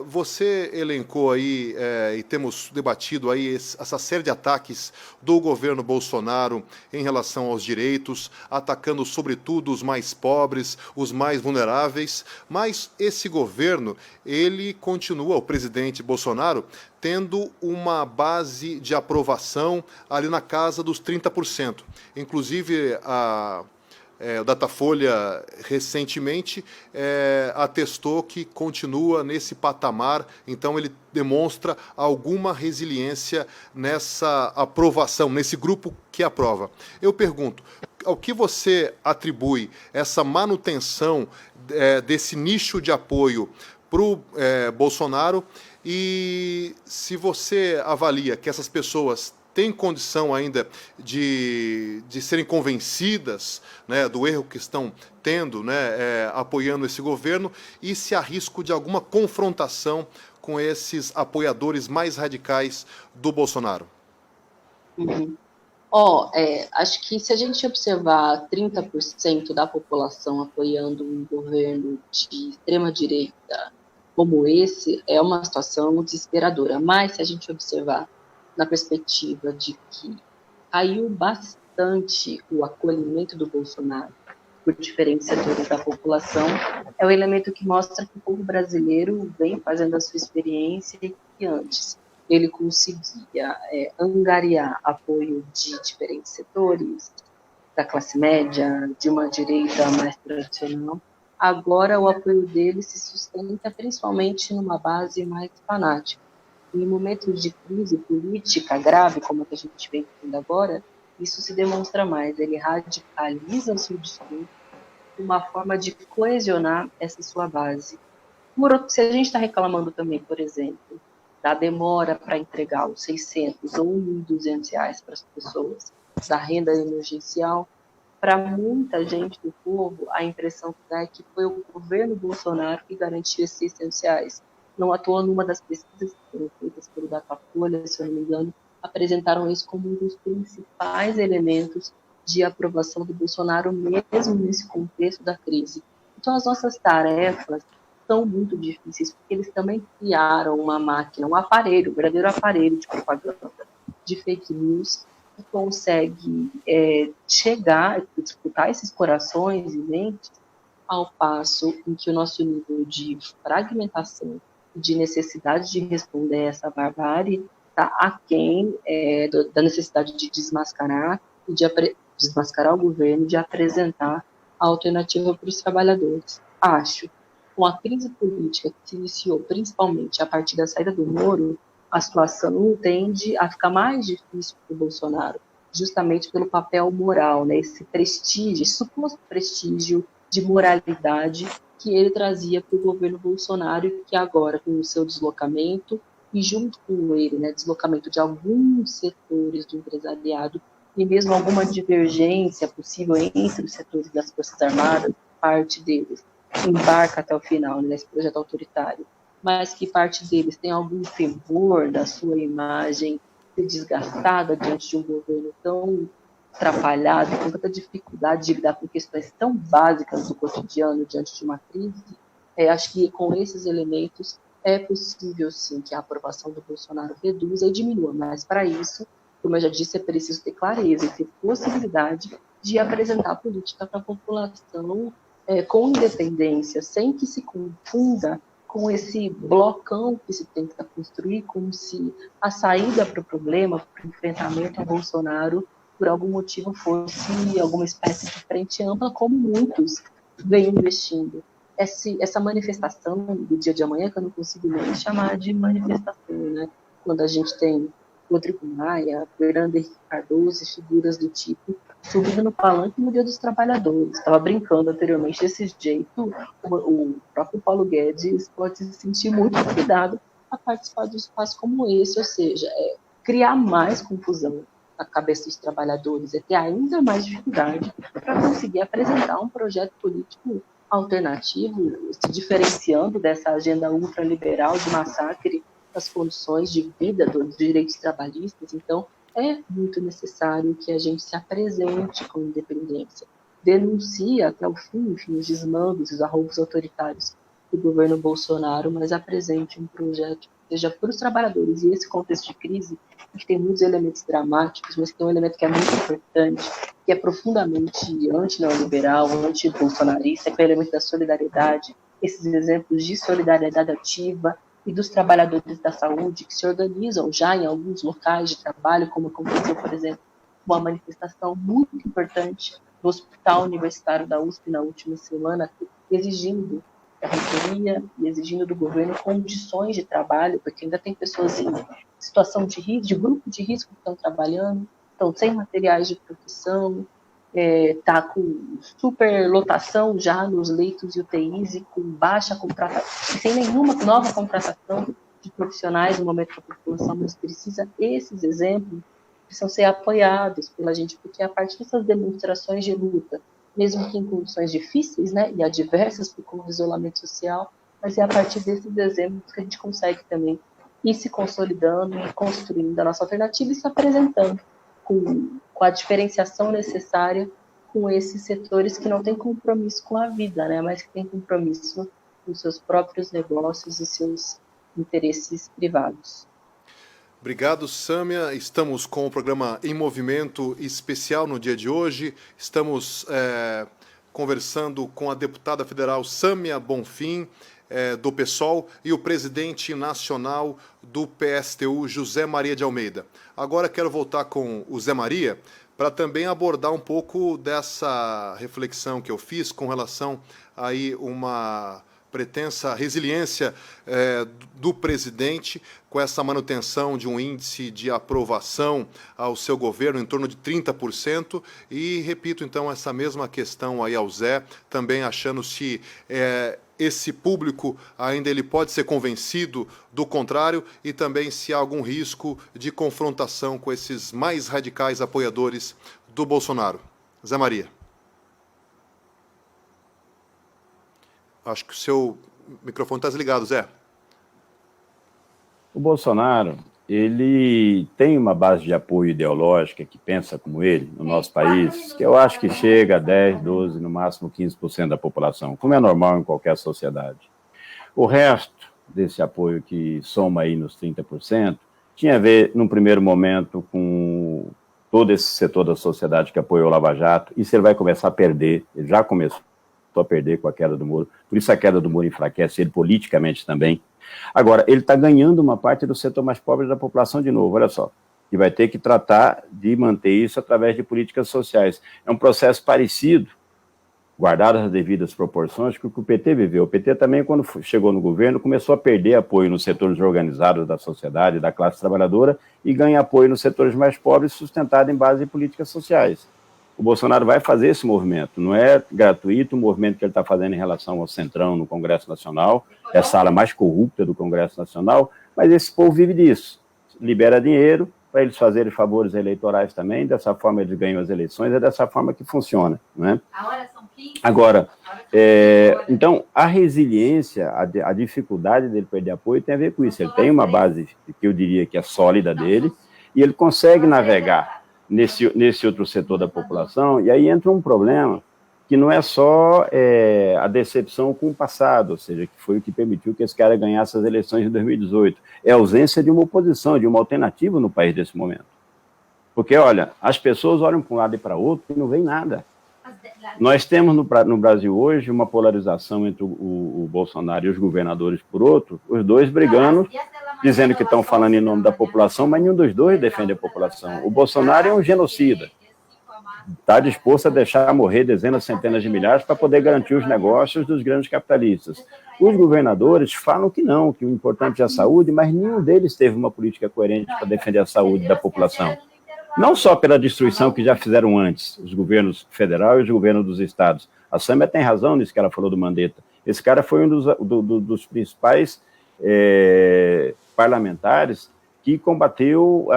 Speaker 2: você elencou aí, e temos debatido aí essa série de ataques do governo Bolsonaro em relação aos direitos, atacando sobretudo os mais pobres, os mais vulneráveis, mas esse governo, ele continua, o presidente Bolsonaro, tendo uma base de aprovação ali na casa dos 30%. Inclusive, o Datafolha recentemente atestou que continua nesse patamar, então ele demonstra alguma resiliência nessa aprovação, nesse grupo que aprova. Eu pergunto, ao que você atribui essa manutenção desse nicho de apoio para o Bolsonaro, e se você avalia que essas pessoas têm condição ainda de serem convencidas, né, do erro que estão tendo, né, apoiando esse governo, e se há risco de alguma confrontação com esses apoiadores mais radicais do Bolsonaro?
Speaker 3: Uhum. Acho que se a gente observar 30% da população apoiando um governo de extrema-direita como esse, é uma situação desesperadora. Mas se a gente observar na perspectiva de que caiu bastante o acolhimento do Bolsonaro por diferentes setores da população, é o elemento que mostra que o povo brasileiro vem fazendo a sua experiência e que antes ele conseguia angariar apoio de diferentes setores, da classe média, de uma direita mais tradicional. Agora o apoio dele se sustenta principalmente numa base mais fanática. Em momentos de crise política grave, como a que a gente vem tendo agora, isso se demonstra mais. Ele radicaliza o seu discurso, uma forma de coesionar essa sua base. Se a gente está reclamando também, por exemplo, da demora para entregar os R$600 ou R$1.200 para as pessoas, da renda emergencial, para muita gente do povo, a impressão que dá é que foi o governo Bolsonaro que garantiu esses essenciais. Não à toa, numa das pesquisas que foram feitas pelo Datafolha, se eu não me engano, apresentaram isso como um dos principais elementos de aprovação do Bolsonaro, mesmo nesse contexto da crise. Então, as nossas tarefas são muito difíceis, porque eles também criaram uma máquina, um aparelho, um verdadeiro aparelho de propaganda, de fake news, que consegue chegar, disputar esses corações e mentes, ao passo em que o nosso nível de fragmentação, de necessidade de responder a essa barbárie, está aquém da necessidade de desmascarar e de desmascarar o governo, de apresentar a alternativa para os trabalhadores. Acho, com a crise política que se iniciou principalmente a partir da saída do Moro, a situação tende a ficar mais difícil para o Bolsonaro, justamente pelo papel moral, né? Esse prestígio, esse suposto prestígio de moralidade que ele trazia para o governo Bolsonaro, e que agora, com o seu deslocamento, e junto com ele, né, deslocamento de alguns setores do empresariado, e mesmo alguma divergência possível entre os setores das Forças Armadas, parte deles embarca até o final nesse projeto autoritário, mas que parte deles tem algum temor da sua imagem ser desgastada diante de um governo tão atrapalhado, com tanta dificuldade de lidar com questões tão básicas do cotidiano diante de uma crise. Acho que com esses elementos é possível, sim, que a aprovação do Bolsonaro reduza e diminua, mas para isso, como eu já disse, é preciso ter clareza e ter possibilidade de apresentar a política para a população com independência, sem que se confunda com esse blocão que se tenta construir, como se a saída para o problema, para o enfrentamento a Bolsonaro, por algum motivo fosse alguma espécie de frente ampla, como muitos vêm investindo. Essa manifestação do dia de amanhã, que eu não consigo nem chamar de manifestação, né? Quando a gente tem Rodrigo Maia, Fernando Henrique Cardoso e figuras do tipo subindo no palanque no Dia dos Trabalhadores. Estava brincando anteriormente desse jeito, o próprio Paulo Guedes pode se sentir muito convidado a participar de um espaço como esse, ou seja, criar mais confusão na cabeça dos trabalhadores, ter ainda mais dificuldade para conseguir apresentar um projeto político alternativo, se diferenciando dessa agenda ultraliberal de massacre das condições de vida dos direitos trabalhistas. Então, é muito necessário que a gente se apresente com independência, denuncie até o fim, enfim, os desmandos, os arroubos autoritários do governo Bolsonaro, mas apresente um projeto que seja para os trabalhadores. E esse contexto de crise, que tem muitos elementos dramáticos, mas tem um elemento que é muito importante, que é profundamente anti-neoliberal, anti-bolsonarista, que é o elemento da solidariedade, esses exemplos de solidariedade ativa e dos trabalhadores da saúde que se organizam já em alguns locais de trabalho, como aconteceu, por exemplo, uma manifestação muito importante no Hospital Universitário da USP na última semana, exigindo da reitoria e exigindo do governo condições de trabalho, porque ainda tem pessoas em situação de risco, de grupo de risco que estão trabalhando, estão sem materiais de proteção, está com superlotação já nos leitos de UTIs e com baixa contratação, sem nenhuma nova contratação de profissionais no momento que a população mais precisa. Esses exemplos precisam ser apoiados pela gente, porque a partir dessas demonstrações de luta, mesmo que em condições difíceis, né, e adversas por conta do isolamento social, mas é a partir desses exemplos que a gente consegue também ir se consolidando e construindo a nossa alternativa e se apresentando com a diferenciação necessária com esses setores que não têm compromisso com a vida, né, mas que têm compromisso com seus próprios negócios e seus interesses privados.
Speaker 2: Obrigado, Sâmia. Estamos com o programa Em Movimento especial no dia de hoje. Estamos conversando com a deputada federal Sâmia Bonfim, do PSOL, e o presidente nacional do PSTU, José Maria de Almeida. Agora quero voltar com o Zé Maria para também abordar um pouco dessa reflexão que eu fiz com relação a uma pretensa resiliência do presidente com essa manutenção de um índice de aprovação ao seu governo em torno de 30%, e repito então essa mesma questão aí ao Zé, também achando se esse público ainda ele pode ser convencido do contrário, e também se há algum risco de confrontação com esses mais radicais apoiadores do Bolsonaro. Zé Maria. Acho que o seu microfone está desligado, Zé.
Speaker 4: O Bolsonaro, ele tem uma base de apoio ideológica que pensa como ele no nosso país, que eu acho que chega a 10, 12, no máximo 15% da população, como é normal em qualquer sociedade. O resto desse apoio que soma aí nos 30%, tinha a ver, num primeiro momento, com todo esse setor da sociedade que apoiou o Lava Jato. Isso ele vai começar a perder, ele já começou a perder com a queda do Moro, por isso a queda do Moro enfraquece ele politicamente também. Agora, ele está ganhando uma parte do setor mais pobre da população de novo, olha só, e vai ter que tratar de manter isso através de políticas sociais. É um processo parecido, guardadas as devidas proporções, que o PT viveu. O PT também, quando chegou no governo, começou a perder apoio nos setores organizados da sociedade, da classe trabalhadora, e ganha apoio nos setores mais pobres, sustentado em base de políticas sociais. O Bolsonaro vai fazer esse movimento, não é gratuito o movimento que ele está fazendo em relação ao Centrão no Congresso Nacional, é a sala mais corrupta do Congresso Nacional, mas esse povo vive disso, libera dinheiro para eles fazerem favores eleitorais também, dessa forma eles ganham as eleições, é dessa forma que funciona, não é? Agora, então, a resiliência, a dificuldade dele perder apoio tem a ver com isso. Ele tem uma base que eu diria que é sólida dele, e ele consegue navegar nesse outro setor da população, e aí entra um problema que não é só a decepção com o passado, ou seja, que foi o que permitiu que esse cara ganhasse as eleições de 2018, é a ausência de uma oposição, de uma alternativa no país nesse momento. Porque, olha, as pessoas olham para um lado e para outro e não veem nada. Nós temos no Brasil hoje uma polarização entre o Bolsonaro e os governadores por outro, os dois brigando, dizendo que estão falando em nome da população, mas nenhum dos dois defende a população. O Bolsonaro é um genocida, está disposto a deixar morrer dezenas, centenas de milhares para poder garantir os negócios dos grandes capitalistas. Os governadores falam que não, que o importante é a saúde, mas nenhum deles teve uma política coerente para defender a saúde da população. Não só pela destruição que já fizeram antes, os governos federal e os governos dos estados. A Sâmia tem razão nisso que ela falou do Mandetta. Esse cara foi um dos principais parlamentares que combateu,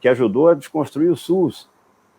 Speaker 4: que ajudou a desconstruir o SUS.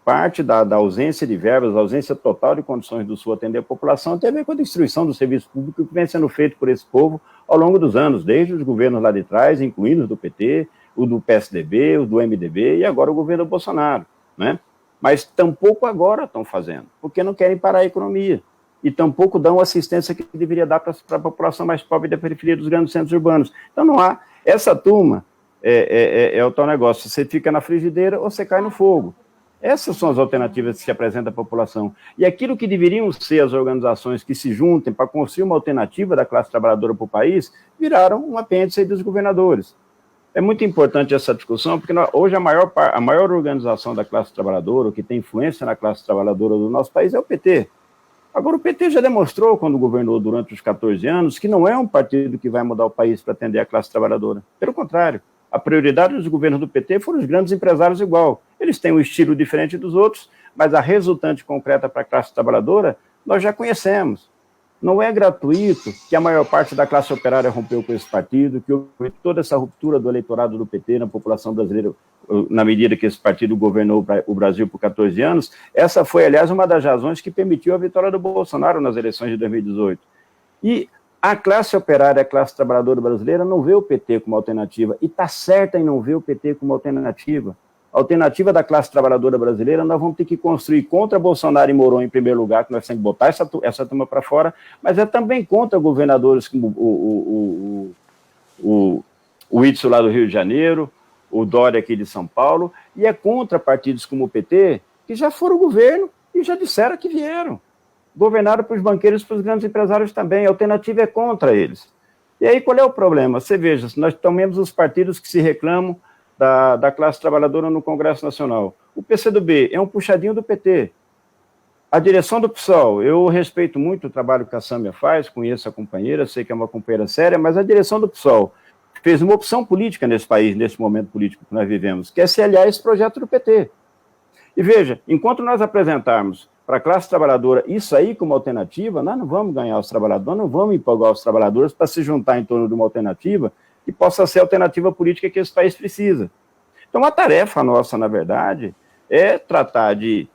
Speaker 4: Parte da ausência de verbas, a ausência total de condições do SUS atender a população tem a ver com a destruição do serviço público que vem sendo feito por esse povo ao longo dos anos, desde os governos lá de trás, incluindo os do PT, o do PSDB, o do MDB e agora o governo Bolsonaro, né? Mas tampouco agora estão fazendo, porque não querem parar a economia e tampouco dão assistência que deveria dar para a população mais pobre da periferia dos grandes centros urbanos. Então não há, essa turma é o tal negócio, você fica na frigideira ou você cai no fogo. Essas são as alternativas que se apresentam à população. E aquilo que deveriam ser as organizações que se juntem para construir uma alternativa da classe trabalhadora para o país, viraram um apêndice dos governadores. É muito importante essa discussão, porque hoje a maior organização da classe trabalhadora, o que tem influência na classe trabalhadora do nosso país, é o PT. Agora, o PT já demonstrou, quando governou durante os 14 anos, que não é um partido que vai mudar o país para atender a classe trabalhadora. Pelo contrário, a prioridade dos governos do PT foram os grandes empresários igual. Eles têm um estilo diferente dos outros, mas a resultante concreta para a classe trabalhadora nós já conhecemos. Não é gratuito que a maior parte da classe operária rompeu com esse partido, que houve toda essa ruptura do eleitorado do PT na população brasileira, na medida que esse partido governou o Brasil por 14 anos. Essa foi, aliás, uma das razões que permitiu a vitória do Bolsonaro nas eleições de 2018. E a classe operária, a classe trabalhadora brasileira não vê o PT como alternativa, e está certa em não ver o PT como alternativa. A alternativa da classe trabalhadora brasileira, nós vamos ter que construir contra Bolsonaro e Moro em primeiro lugar, que nós temos que botar essa turma para fora, mas é também contra governadores como o Whitson lá do Rio de Janeiro, o Dória aqui de São Paulo, e é contra partidos como o PT, que já foram governo e já disseram que vieram. Governaram para os banqueiros e para os grandes empresários também, a alternativa é contra eles. E aí qual é o problema? Você veja, nós tomemos os partidos que se reclamam da classe trabalhadora no Congresso Nacional. O PCdoB é um puxadinho do PT. A direção do PSOL, eu respeito muito o trabalho que a Sâmia faz, conheço a companheira, sei que é uma companheira séria, mas a direção do PSOL fez uma opção política nesse país, nesse momento político que nós vivemos, que é se aliar a esse projeto do PT. E veja, enquanto nós apresentarmos para a classe trabalhadora isso aí como alternativa, nós não vamos ganhar os trabalhadores, nós não vamos empolgar os trabalhadores para se juntar em torno de uma alternativa que possa ser a alternativa política que esse país precisa. Então, a tarefa nossa, na verdade, é tratar de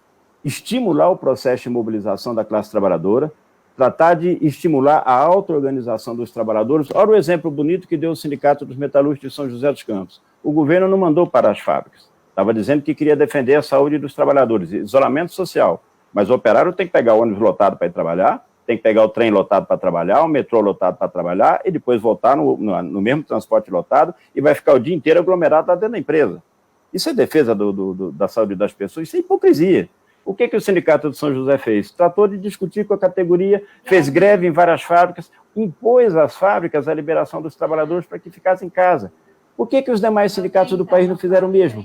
Speaker 4: estimular o processo de mobilização da classe trabalhadora, tratar de estimular a auto-organização dos trabalhadores. Olha o exemplo bonito que deu o Sindicato dos Metalúrgicos de São José dos Campos. O governo não mandou parar as fábricas. Estava dizendo que queria defender a saúde dos trabalhadores, isolamento social. Mas o operário tem que pegar o ônibus lotado para ir trabalhar, tem que pegar o trem lotado para trabalhar, o metrô lotado para trabalhar, e depois voltar no mesmo transporte lotado, e vai ficar o dia inteiro aglomerado lá dentro da empresa. Isso é defesa da saúde das pessoas, isso é hipocrisia. O que o Sindicato de São José fez? Tratou de discutir com a categoria, fez greve em várias fábricas, impôs às fábricas a liberação dos trabalhadores para que ficassem em casa. Por que os demais sindicatos do país não fizeram o mesmo?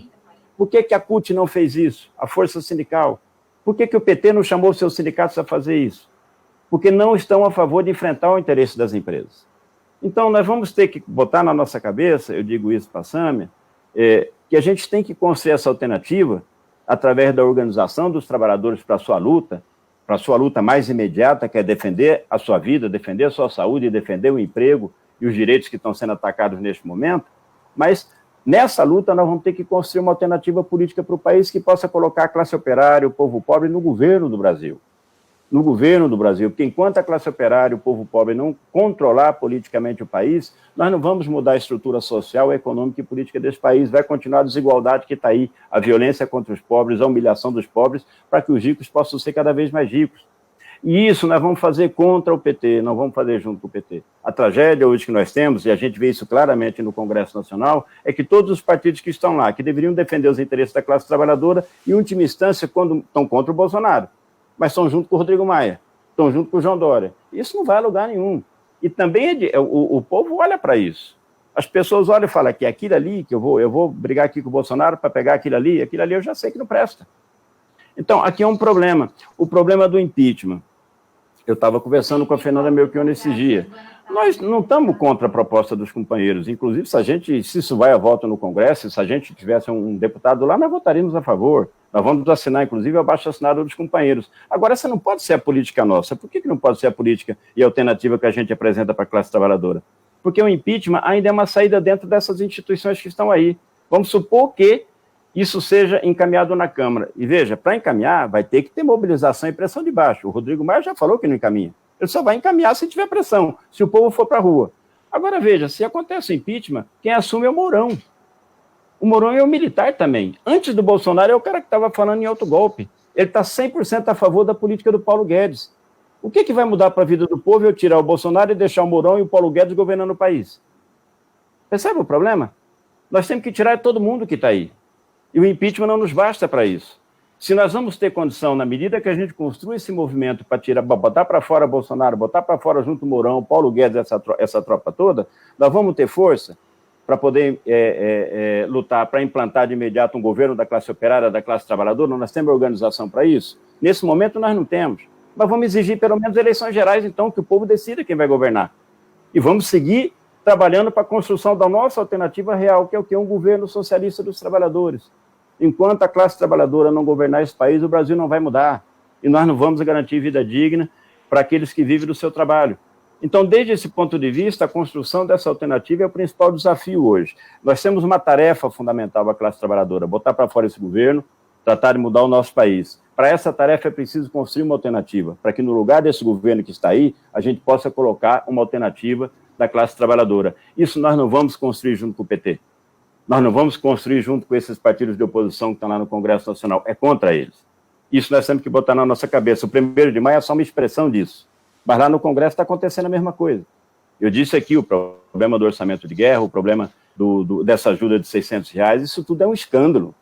Speaker 4: Por que a CUT não fez isso? A Força Sindical? Por que o PT não chamou seus sindicatos a fazer isso? Porque não estão a favor de enfrentar o interesse das empresas. Então, nós vamos ter que botar na nossa cabeça, eu digo isso para a Sâmia, que a gente tem que construir essa alternativa através da organização dos trabalhadores para a sua luta mais imediata, que é defender a sua vida, defender a sua saúde, defender o emprego e os direitos que estão sendo atacados neste momento, mas nessa luta nós vamos ter que construir uma alternativa política para o país que possa colocar a classe operária, o povo pobre no governo do Brasil. No governo do Brasil, porque enquanto a classe operária, o povo pobre não controlar politicamente o país, nós não vamos mudar a estrutura social, econômica e política desse país, vai continuar a desigualdade que está aí, a violência contra os pobres, a humilhação dos pobres, para que os ricos possam ser cada vez mais ricos. E isso nós vamos fazer contra o PT, não vamos fazer junto com o PT. A tragédia hoje que nós temos, e a gente vê isso claramente no Congresso Nacional, é que todos os partidos que estão lá, que deveriam defender os interesses da classe trabalhadora, em última instância, quando estão contra o Bolsonaro, mas estão junto com o Rodrigo Maia, estão junto com o João Dória. Isso não vai a lugar nenhum. E também o povo olha para isso. As pessoas olham e falam que aquilo ali, que eu vou brigar aqui com o Bolsonaro para pegar aquilo ali eu já sei que não presta. Então, aqui é um problema. O problema do impeachment. Eu estava conversando com a Fernanda Melchior esses dias. Nós não estamos contra a proposta dos companheiros. Inclusive, se isso vai a voto no Congresso, se a gente tivesse um deputado lá, nós votaríamos a favor. Nós vamos assinar, inclusive, o abaixo-assinado dos companheiros. Agora, essa não pode ser a política nossa. Por que não pode ser a política e a alternativa que a gente apresenta para a classe trabalhadora? Porque o impeachment ainda é uma saída dentro dessas instituições que estão aí. Vamos supor que isso seja encaminhado na Câmara. E veja, para encaminhar, vai ter que ter mobilização e pressão de baixo. O Rodrigo Maia já falou que não encaminha. Ele só vai encaminhar se tiver pressão, se o povo for para a rua. Agora, veja, se acontece o impeachment, quem assume é o Mourão. O Mourão é um militar também. Antes do Bolsonaro, é o cara que estava falando em autogolpe. Ele está 100% a favor da política do Paulo Guedes. O que vai mudar para a vida do povo eu tirar o Bolsonaro e deixar o Mourão e o Paulo Guedes governando o país? Percebe o problema? Nós temos que tirar todo mundo que está aí. E o impeachment não nos basta para isso. Se nós vamos ter condição, na medida que a gente construa esse movimento para botar para fora Bolsonaro, botar para fora junto o Mourão, Paulo Guedes, essa tropa toda, nós vamos ter força para poder lutar, para implantar de imediato um governo da classe operária, da classe trabalhadora. Nós temos organização para isso? Nesse momento nós não temos. Mas vamos exigir pelo menos eleições gerais, então, que o povo decida quem vai governar. E vamos seguir trabalhando para a construção da nossa alternativa real, que é o que? Um governo socialista dos trabalhadores. Enquanto a classe trabalhadora não governar esse país, o Brasil não vai mudar. E nós não vamos garantir vida digna para aqueles que vivem do seu trabalho. Então, desde esse ponto de vista, a construção dessa alternativa é o principal desafio hoje. Nós temos uma tarefa fundamental à classe trabalhadora, botar para fora esse governo, tratar de mudar o nosso país. Para essa tarefa é preciso construir uma alternativa, para que no lugar desse governo que está aí, a gente possa colocar uma alternativa da classe trabalhadora. Isso nós não vamos construir junto com o PT. Nós não vamos construir junto com esses partidos de oposição que estão lá no Congresso Nacional. É contra eles. Isso nós temos que botar na nossa cabeça. O 1º de maio é só uma expressão disso. Mas lá no Congresso está acontecendo a mesma coisa. Eu disse aqui o problema do orçamento de guerra, o problema dessa ajuda de R$600, isso tudo é um escândalo.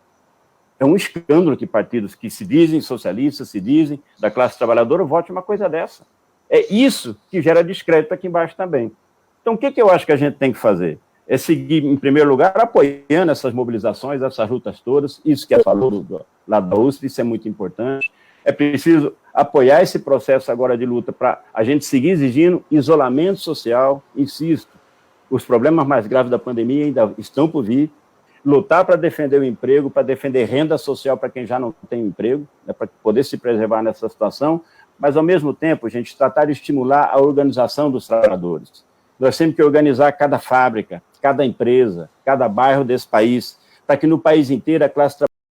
Speaker 4: É um escândalo que partidos que se dizem socialistas, se dizem da classe trabalhadora, votem uma coisa dessa. É isso que gera descrédito aqui embaixo também. Então, o que eu acho que a gente tem que fazer? É seguir, em primeiro lugar, apoiando essas mobilizações, essas lutas todas, isso que falou lá da USP, isso é muito importante. É preciso apoiar esse processo agora de luta para a gente seguir exigindo isolamento social, insisto, os problemas mais graves da pandemia ainda estão por vir, lutar para defender o emprego, para defender renda social para quem já não tem emprego, né, para poder se preservar nessa situação, mas, ao mesmo tempo, a gente tratar de estimular a organização dos trabalhadores. Nós temos que organizar cada fábrica, cada empresa, cada bairro desse país, para que no país inteiro a classe